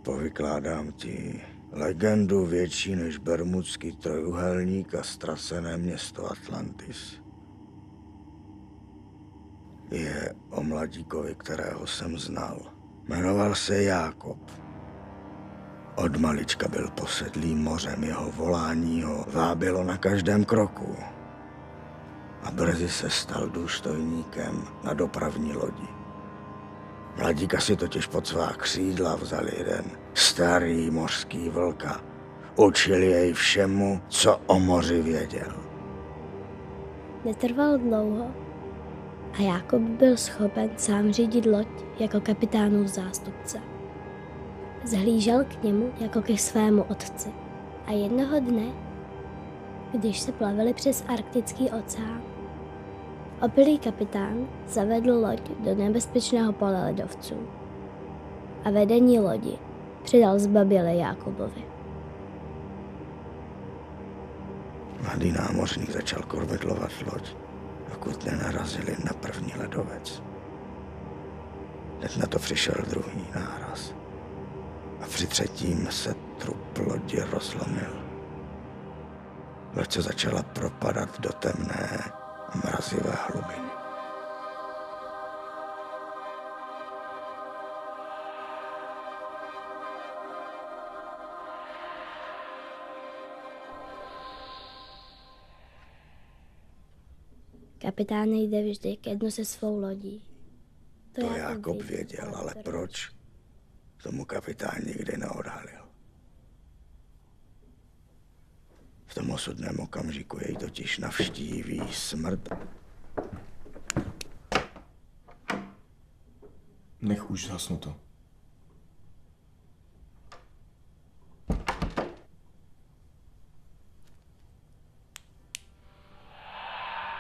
Povykládám ti legendu větší než Bermudský trojúhelník a ztracené město Atlantis. Je o mladíkovi, kterého jsem znal. Jmenoval se Jákob. Od malička byl posedlý mořem, jeho volání ho vábilo na každém kroku. A brzy se stal důstojníkem na dopravní lodi. Mladíka si totiž pod svá křídla vzal jeden starý mořský vlk a učil jej všemu, co o moři věděl. Netrval dlouho a Jákob byl schopen sám řídit loď jako kapitánův zástupce. Zhlížel k němu jako ke svému otci a jednoho dne, když se plavili přes Arktický oceán, opilý kapitán zavedl loď do nebezpečného pole ledovců a vedení lodi předal zbaběle Jákobovi. Mladý námořník začal korvedlovat loď, dokud nenarazili na první ledovec. Hned na to přišel druhý náraz a při třetím se trup lodi rozlomil. Loď se začala propadat do temné a mrazivé hlubiny. Kapitán nejde vždy ke dnu se svou lodí. To Jákob věděl, ale proč? Tomu kapitán nikdy neodhalil. V tom osudném okamžiku jej totiž navštíví smrt. Nech už zhasnuto.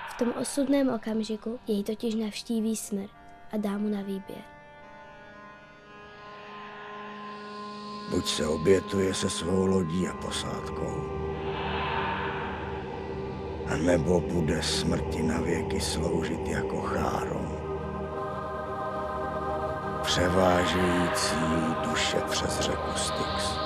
V tom osudném okamžiku jej totiž navštíví smrt a dá mu na výběr. Buď se obětuje se svou lodí a posádkou, a nebo bude smrti navěky sloužit jako cháron, převážející duše přes řeku Styx.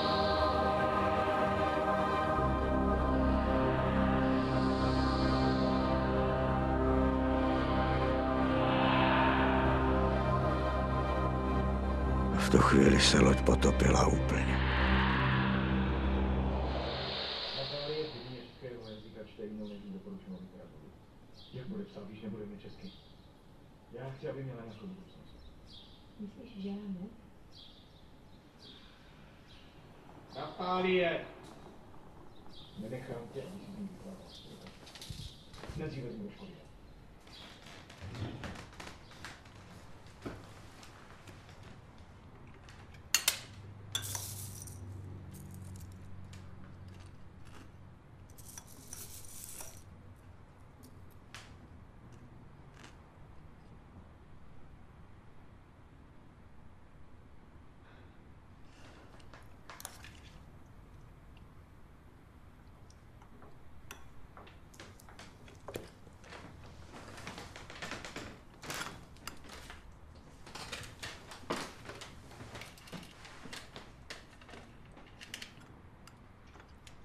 V tu chvíli se loď potopila úplně. Jak bude psát, když nebude mě česky? Já chci, aby měla nějakou budoucnost. Myslíš, že já ne? Napálí je! Nenechám tě, aby si z ní vykládal. Nejdříve z ní do školy.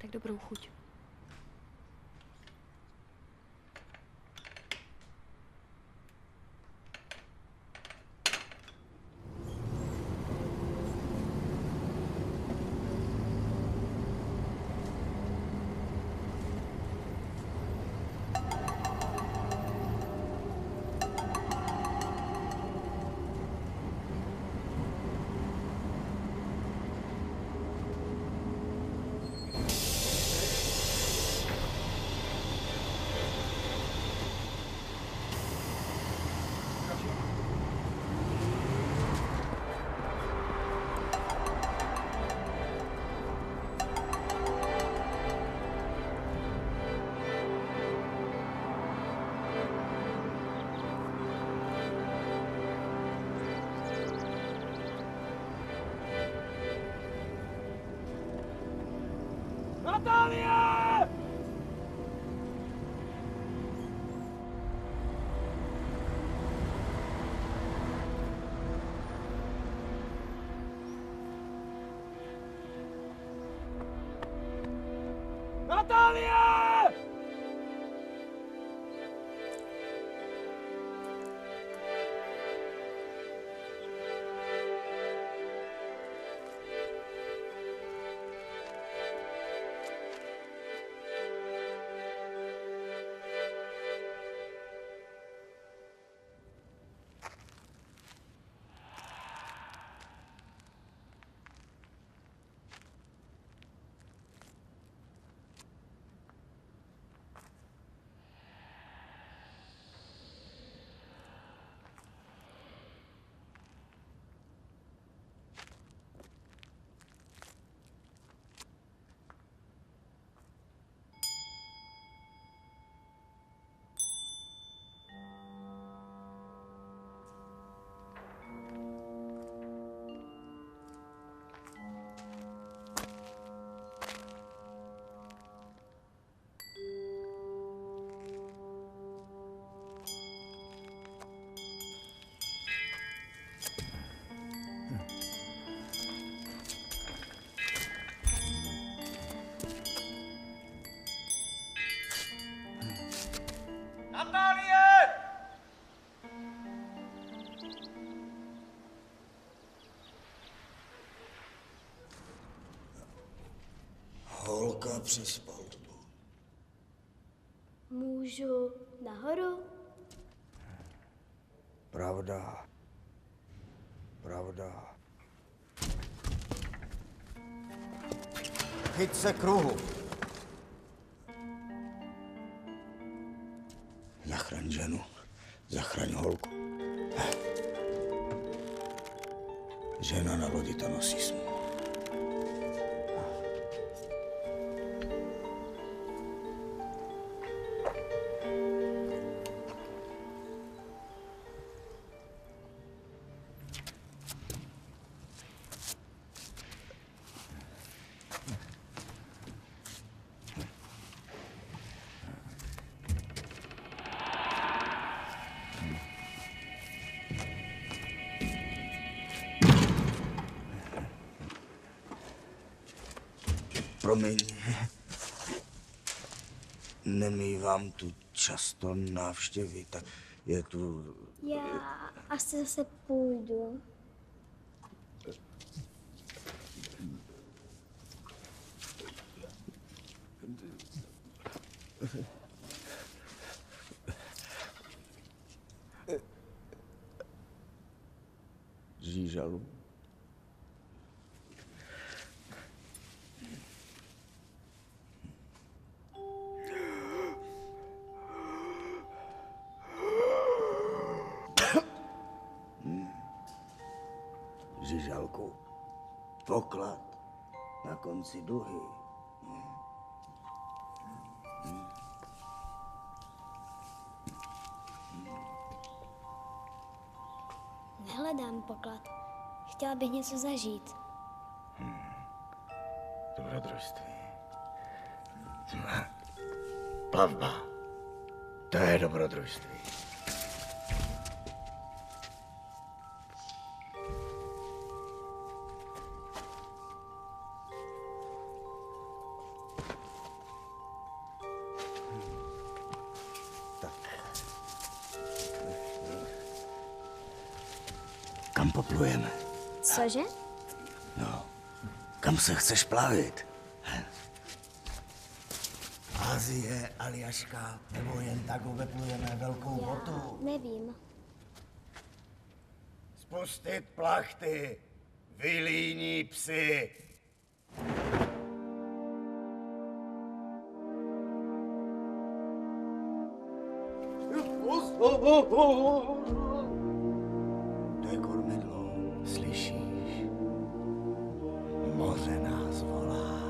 Tak dobrou chuť. Natálie! Natálie! Holka přes palubu. Můžu nahoru? Pravda. Pravda. Chyť se kruhu. Zachraň ženu. Zachraň holku. Žena na lodi to nosí smůlu. Promiň. Nemývám tu často návštěvy, tak je tu... Já asi zase půjdu. Žížalu. Žížalku. Poklad na konci duhy. Nehledám poklad. Chtěla bych něco zažít. Dobrodružství. Plavba. To je dobrodružství. Kam poplujeme? Cože? No, kam se chceš plavit? Asie, Aljaška, nebo jen tak vyplujeme velkou botu? Nevím. Spustit plachty, vylíní psy. To je kormidlo, slyšíš? Moře nás volá.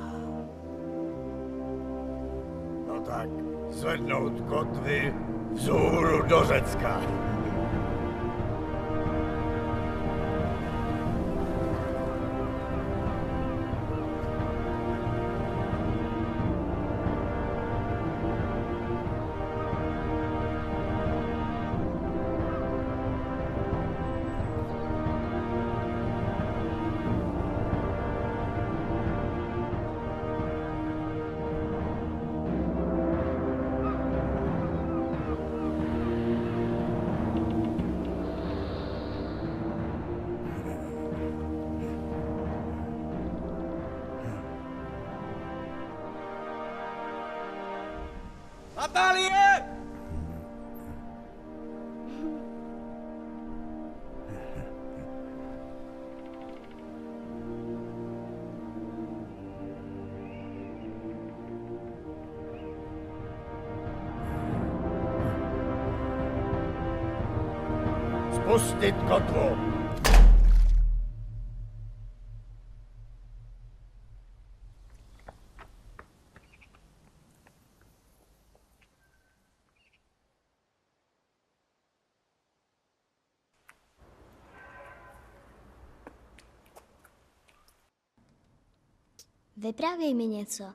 No tak, zvednout kotvy vzhůru do Řecka. Natálie! Spustit kotvu! Vyprávěj mi něco.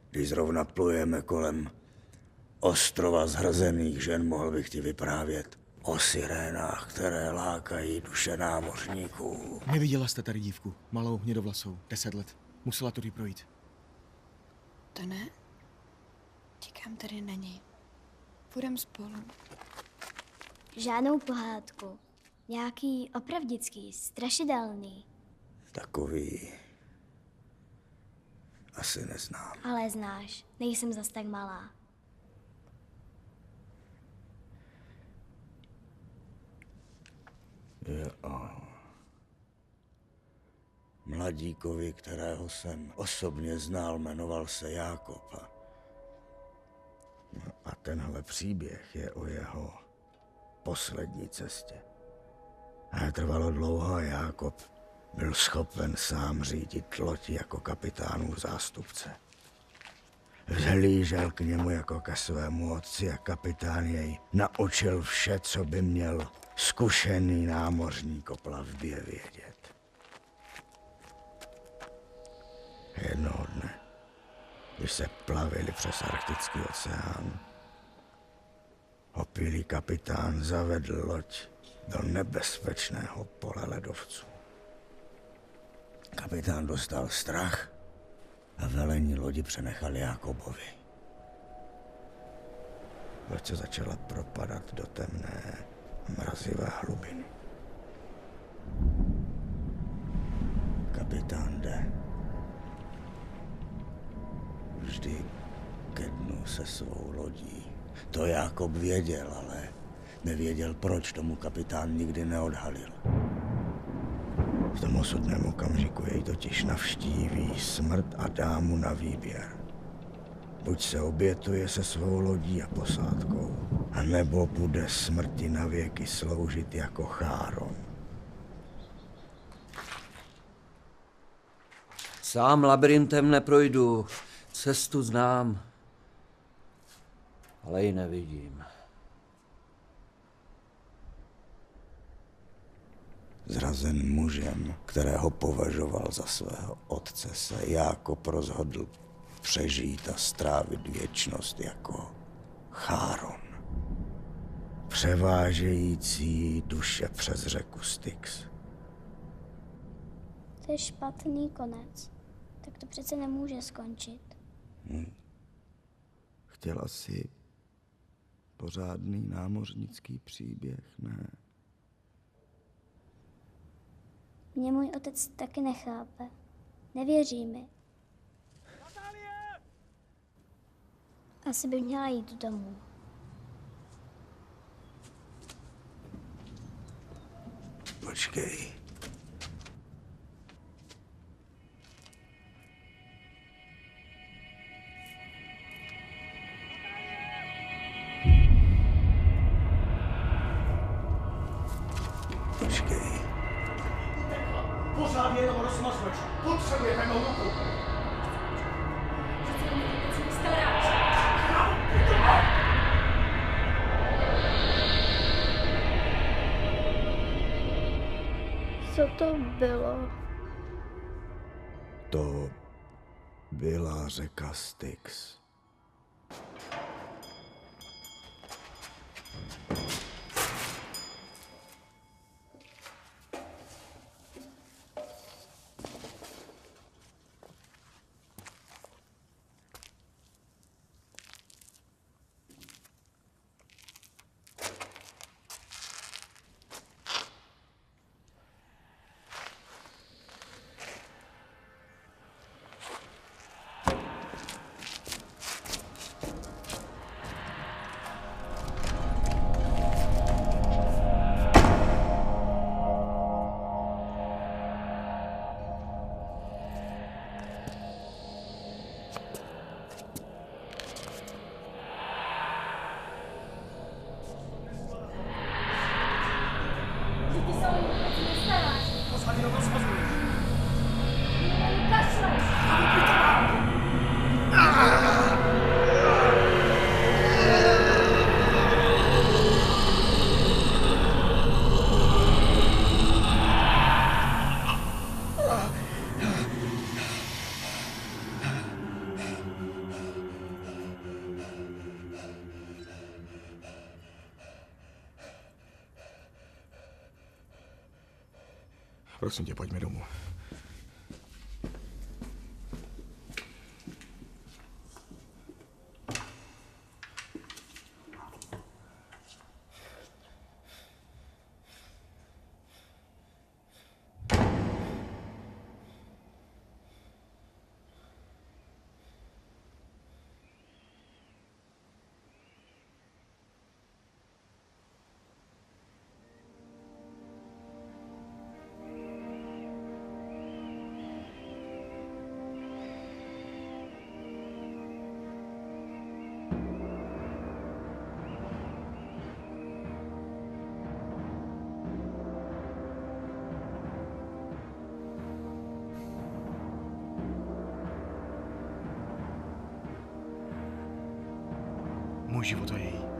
Když zrovna plujeme kolem ostrova zhrzených žen, mohl bych ti vyprávět o sirénách, které lákají duše námořníků. Neviděla jste tady dívku, malou, hnědovlasou, 10 let. Musela tudy projít. To ne? Čekám tady na něj. Půjdem spolu. Žádnou pohádku. Nějaký opravdický, strašidelný. Takový asi neznám. Ale znáš, nejsem zas tak malá. Jo. Mladíkovi, kterého jsem osobně znal, jmenoval se Jákob. A tenhle příběh je o jeho poslední cestě. A trvalo dlouho a Jákob byl schopen sám řídit loď jako kapitánův zástupce. Vzhlížel k němu jako ke svému otci a kapitán jej naučil vše, co by měl zkušený námořník o plavbě vědět. Jednoho dne, když se plavili přes Arktický oceán, opilý kapitán zavedl loď do nebezpečného pole ledovců. Kapitán dostal strach a velení lodi přenechal Jákobovi. Loď se začala propadat do temné, mrazivé hlubiny. Kapitán jde vždy ke dnu se svou lodí. To Jákob věděl, ale nevěděl, proč tomu kapitán nikdy neodhalil. V tom osudném okamžiku jej totiž navštíví smrt a dá mu na výběr. Buď se obětuje se svou lodí a posádkou, anebo bude smrti navěky sloužit jako Cháron. Sám labyrintem neprojdu, cestu znám, ale ji nevidím. Zrazen mužem, kterého považoval za svého otce, se Jákob rozhodl přežít a strávit věčnost jako Cháron. Převážející duše přes řeku Styx. To je špatný konec. Tak to přece nemůže skončit. Chtěla si pořádný námořnický příběh, ne? Mě můj otec taky nechápe. Nevěří mi. Asi bych měla jít domů. Počkej. Počkej. Pořád jenom rozmazleš. Potřebujeme mou ruku. Co to bylo? To byla řeka Styx. Prosím tě, pojďme domů. Můj život a její.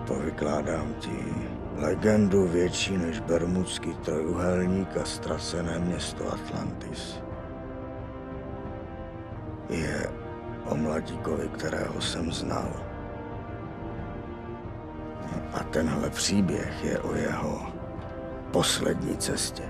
Povykládám ti legendu větší než Bermudský trojúhelník a ztracené město Atlantis. Je o mladíkovi, kterého jsem znal. A tenhle příběh je o jeho poslední cestě.